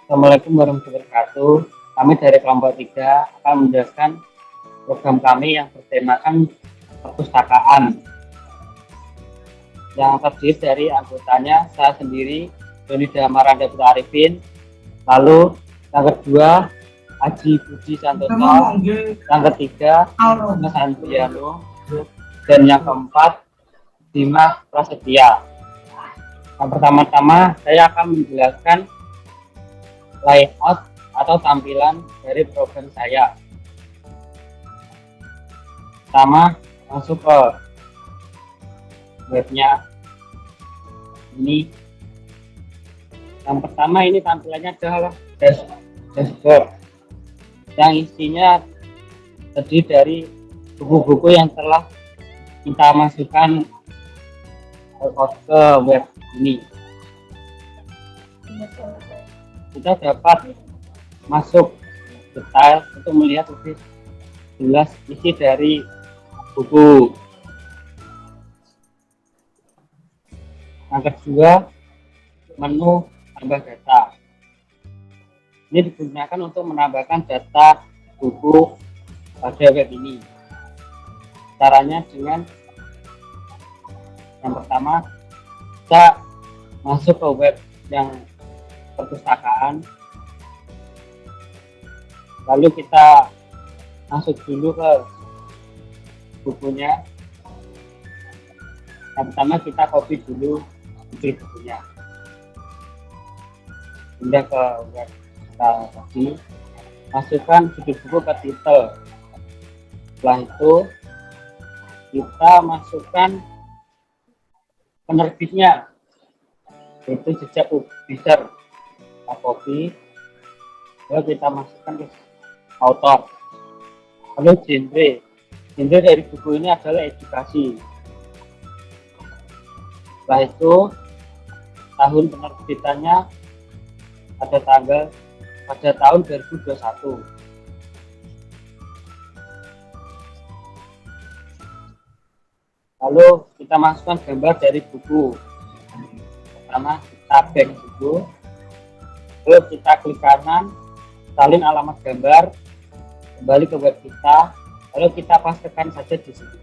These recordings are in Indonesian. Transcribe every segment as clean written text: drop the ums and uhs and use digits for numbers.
Assalamualaikum warahmatullahi wabarakatuh. Kami dari kelompok 3 akan menjelaskan program kami yang bertemakan perpustakaan, yang terdiri dari anggotanya saya sendiri, Doni Damaranda Putra Arifin, lalu yang kedua Haji Budi Santoso, yang ketiga Mas Andriano, dan yang keempat Dimas Prasetya. Yang pertama-tama saya akan menjelaskan layout atau tampilan dari program saya. Pertama, masuk ke webnya. Ini yang pertama, ini tampilannya adalah dashboard yang isinya terdiri dari buku-buku yang telah kita masukkan ke web ini. Kita dapat masuk detail untuk melihat lebih jelas isi dari buku. Yang kedua, menu tambah data. Ini digunakan untuk menambahkan data buku pada web ini. Caranya dengan yang pertama, kita masuk ke web yang perpustakaan, lalu kita masuk dulu ke bukunya. Yang pertama, kita copy dulu judul bukunya, pindah ke web kita tadi, masukkan judul buku ke titel. Setelah itu kita masukkan penerbitnya, yaitu jejak publisher. Kita copy, lalu kita masukkan ke author. Lalu genre dari buku ini adalah edukasi. Setelah itu tahun penerbitannya pada tahun 2021. Lalu kita masukkan gambar dari buku. Pertama, kita back buku, lalu kita klik kanan, salin alamat gambar, kembali ke web kita, lalu kita pastekan saja di sini.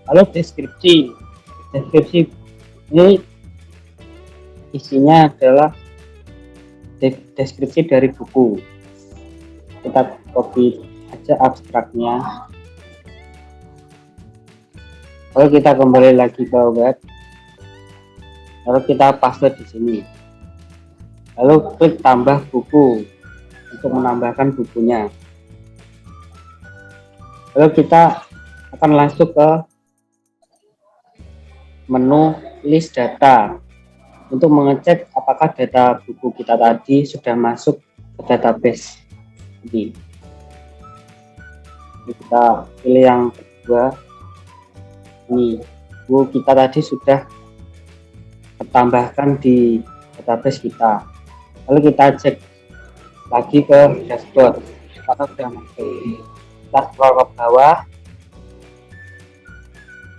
Lalu deskripsi ini isinya adalah deskripsi dari buku. Kita copy aja abstraknya, lalu kita kembali lagi ke web, lalu kita paste di sini, lalu klik tambah buku untuk menambahkan bukunya. Lalu kita akan langsung ke menu list data untuk mengecek apakah data buku kita tadi sudah masuk ke database ini. Kita pilih yang kedua. Ini buku kita tadi sudah ditambahkan di database kita. Lalu kita cek lagi ke dashboard apakah sudah masuk. Kita scroll ke bawah,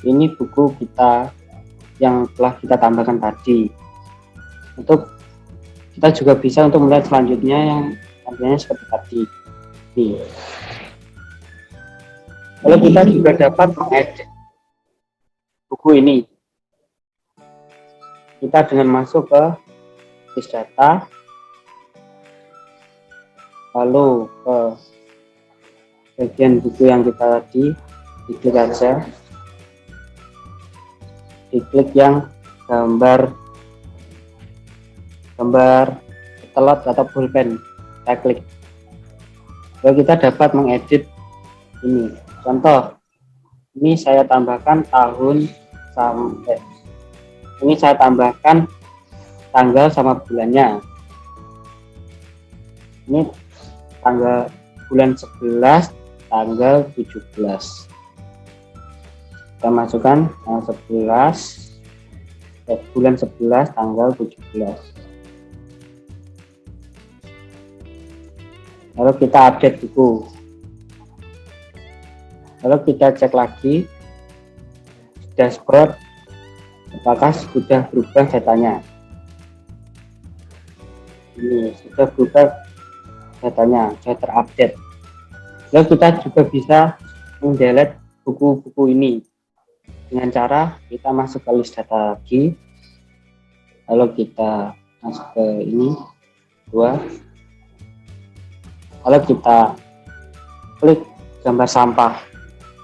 ini buku kita yang telah kita tambahkan tadi. Untuk kita juga bisa untuk melihat selanjutnya yang tampilannya seperti tadi. Nih. Lalu kita juga dapat mengedit buku ini. Kita dengan masuk ke list data, lalu ke bagian buku yang kita tadi, diklik aja, diklik yang gambar telot atau pulpen, kita klik. Lalu kita dapat mengedit ini. Contoh, ini saya tambahkan tahun sampai, ini saya tambahkan tanggal sama bulannya. Ini tanggal bulan 11, tanggal 17. Kita masukkan tanggal 11, bulan 11, tanggal 17. Lalu kita update buku. Lalu kita cek lagi dashboard apakah sudah berubah datanya. Ini sudah berubah datanya, sudah terupdate. Lalu kita juga bisa mendelete buku-buku ini dengan cara kita masuk ke list data lagi, lalu kita masuk ke ini dua, lalu kita klik gambar sampah.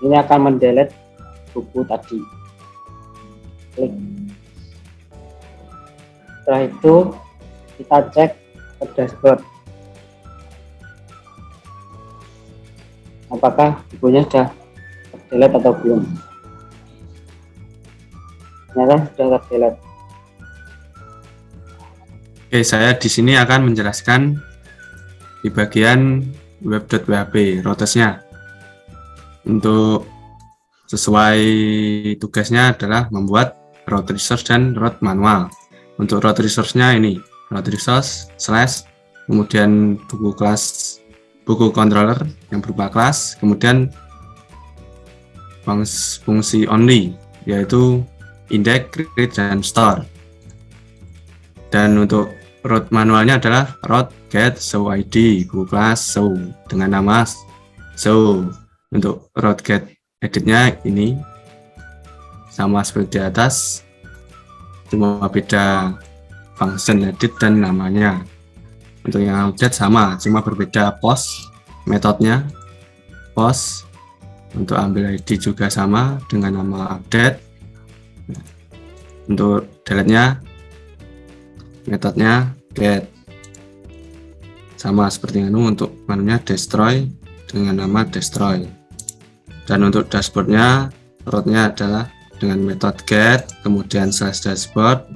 Ini akan mendelete buku tadi. Klik. Setelah itu kita cek ke dashboard, apakah bukunya sudah terdelete atau belum. Ternyata sudah terdelete. Oke, saya di sini akan menjelaskan di bagian web.php rotesnya. Untuk sesuai tugasnya adalah membuat route resource dan route manual. Untuk route resource-nya ini route resource slash kemudian buku controller yang berupa kelas, kemudian fungsi only yaitu index, create, dan store. Dan untuk route manualnya adalah route get show id buku kelas show dengan nama show. Untuk route get editnya ini sama seperti di atas, cuma beda function edit dan namanya. Untuk yang update sama, cuma berbeda post metodenya post. Untuk ambil id juga sama dengan nama update. Untuk delete nya metodenya get sama seperti ini. Untuk manunya destroy dengan nama destroy. Dan untuk dashboardnya route-nya adalah dengan metode get kemudian slash dashboard.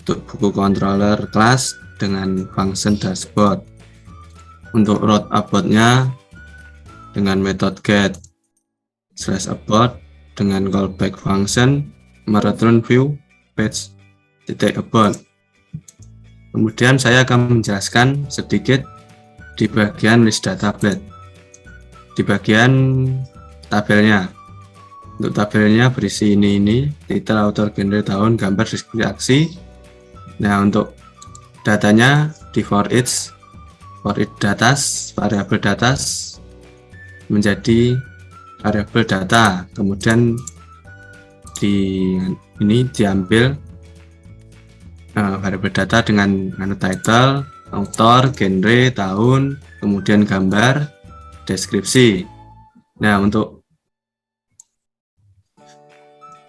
Untuk buku controller class dengan function dashboard. Untuk route about-nya dengan metode get slash about dengan callback function mereturn view page titik about. Kemudian saya akan menjelaskan sedikit di bagian list data tablet. Di bagian tabelnya, untuk tabelnya berisi ini titel, author, genre, tahun, gambar, deskripsi, aksi. Nah, untuk datanya di for each datas, variabel datas menjadi variabel data, kemudian di ini diambil variabel data dengan title, author, genre, tahun, kemudian gambar, deskripsi. Nah, untuk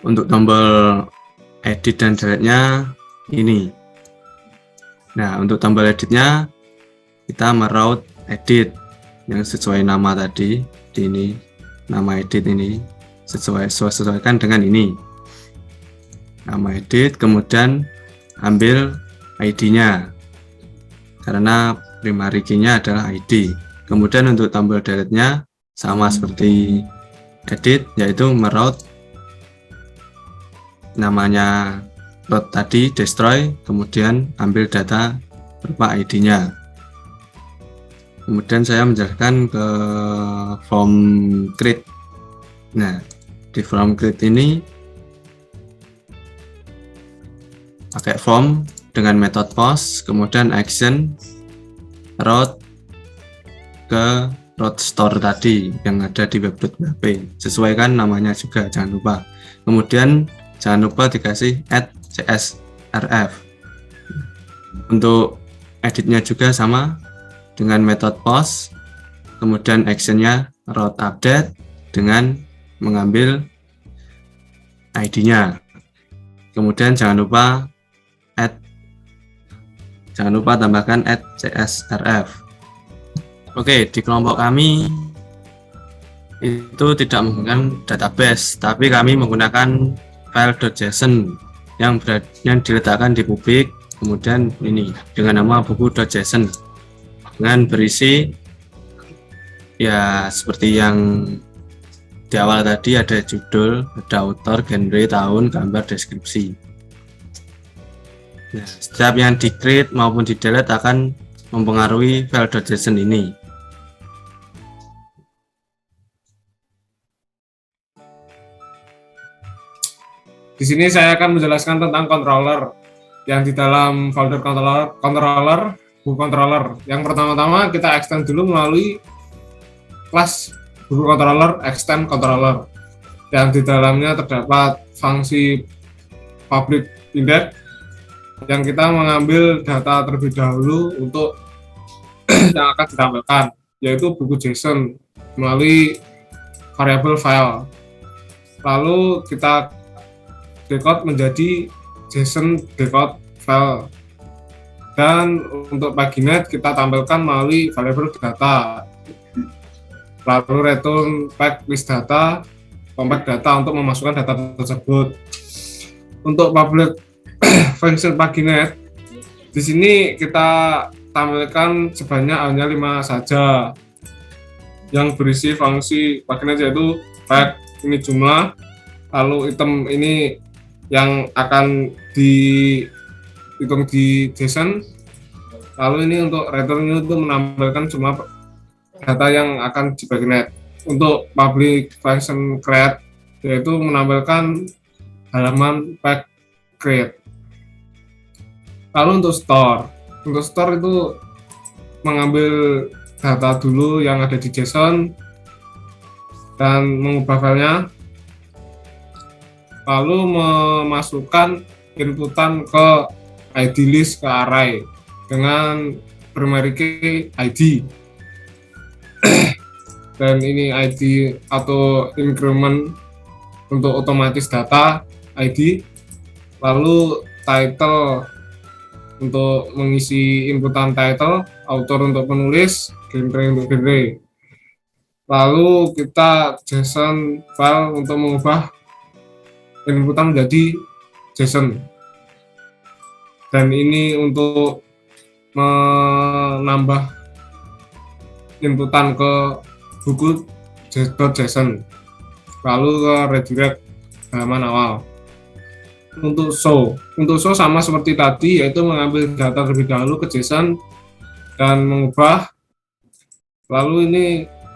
tombol edit dan delete-nya ini. Nah, untuk tombol edit-nya kita meroute edit yang sesuai nama tadi. Di ini nama edit ini sesuaikan dengan ini. Nama edit, kemudian ambil ID-nya. Karena primary key-nya adalah ID. Kemudian untuk tombol delete-nya sama seperti edit, yaitu meroute namanya route tadi destroy, kemudian ambil data berupa ID-nya. Kemudian saya menjelaskan ke form create. Nah, di form create ini pakai form dengan metode post, kemudian action route ke route store tadi yang ada di web.php. Sesuaikan namanya juga, jangan lupa. Kemudian jangan lupa dikasih add csrf. Untuk editnya juga sama dengan metode post, kemudian actionnya route update dengan mengambil ID-nya. Kemudian jangan lupa tambahkan add csrf. Oke, di kelompok kami itu tidak menggunakan database, tapi kami menggunakan file.json yang diletakkan di publik, kemudian ini dengan nama buku.json dengan berisi ya seperti yang di awal tadi, ada judul, ada author, genre, tahun, gambar, deskripsi. Nah, setiap yang di create maupun di delete akan mempengaruhi file.json ini. Di sini saya akan menjelaskan tentang controller. yang di dalam folder buku controller. Yang pertama-tama kita extend dulu melalui kelas buku controller extend controller, yang di dalamnya terdapat fungsi public index yang kita mengambil data terlebih dahulu untuk yang akan ditampilkan, yaitu buku JSON melalui variable file. Lalu kita decode menjadi JSON decode file. Dan untuk paginet kita tampilkan melalui variable data. Lalu return pack list data, compact data untuk memasukkan data tersebut. Untuk public function paginet, di sini kita tampilkan sebanyak hanya 5 saja yang berisi fungsi paginet, yaitu pack ini jumlah, lalu item ini yang akan dihitung di JSON, lalu ini untuk return itu menampilkan jumlah data yang akan di paginet. Untuk public function create, yaitu menampilkan halaman pack create. Lalu untuk store itu mengambil data dulu yang ada di JSON dan mengubah filenya, lalu memasukkan inputan ke ID list ke array dengan primary key ID. Dan ini ID atau increment untuk otomatis data ID, lalu title untuk mengisi inputan title, author untuk penulis, genre untuk genre. Lalu kita JSON file untuk mengubah inputan menjadi JSON. Dan ini untuk menambah inputan ke buku .json, lalu ke redirect halaman awal. Untuk show sama seperti tadi, yaitu mengambil data terlebih dahulu ke JSON dan mengubah. Lalu ini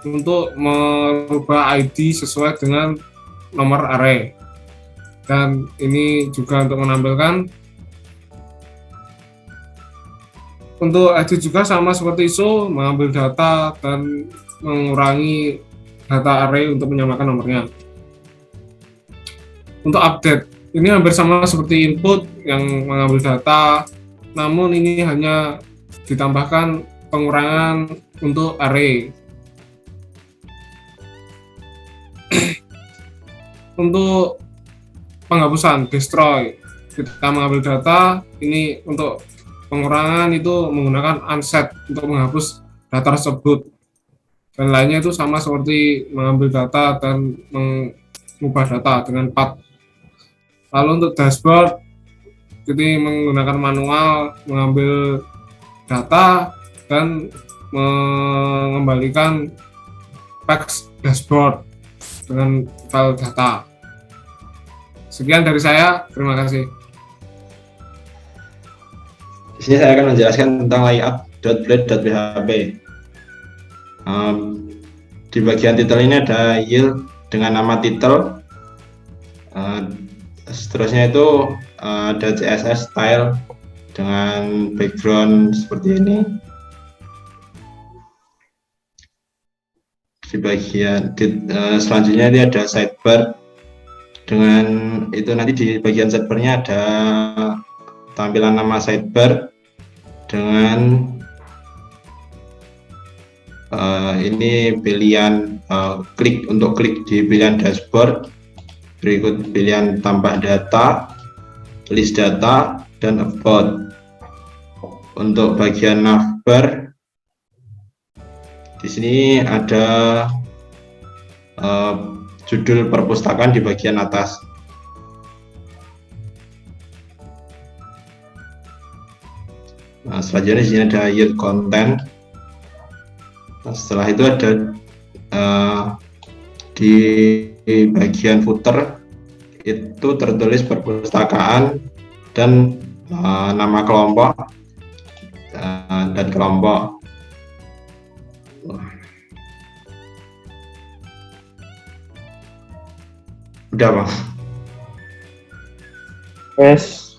untuk merubah ID sesuai dengan nomor array, dan ini juga untuk menampilkan. Untuk ID juga sama seperti show, mengambil data dan mengurangi data array untuk menyamakan nomornya. Untuk update, ini hampir sama seperti input yang mengambil data, namun ini hanya ditambahkan pengurangan untuk array. Untuk penghapusan, destroy, kita mengambil data, ini untuk pengurangan itu menggunakan unset untuk menghapus data tersebut. Dan lainnya itu sama seperti mengambil data dan mengubah data dengan path. Lalu untuk dashboard, jadi menggunakan manual, mengambil data dan mengembalikan text dashboard dengan file data. Sekian dari saya, terima kasih. Di sini saya akan menjelaskan tentang layout.blade.php. Di bagian titel ini ada yield dengan nama titel. Seterusnya itu ada CSS style dengan background seperti ini. Di bagian selanjutnya ini ada sidebar, dengan itu nanti di bagian sidebarnya ada tampilan nama sidebar dengan ini pilihan klik untuk klik di pilihan dashboard, berikut pilihan tambah data, list data, dan about. Untuk bagian navbar, di sini ada judul perpustakaan di bagian atas. Nah, selanjutnya di sini ada yield content. Nah, setelah itu ada di bagian footer itu tertulis perpustakaan dan nama kelompok dan kelompok. Udah, Bang. Wes.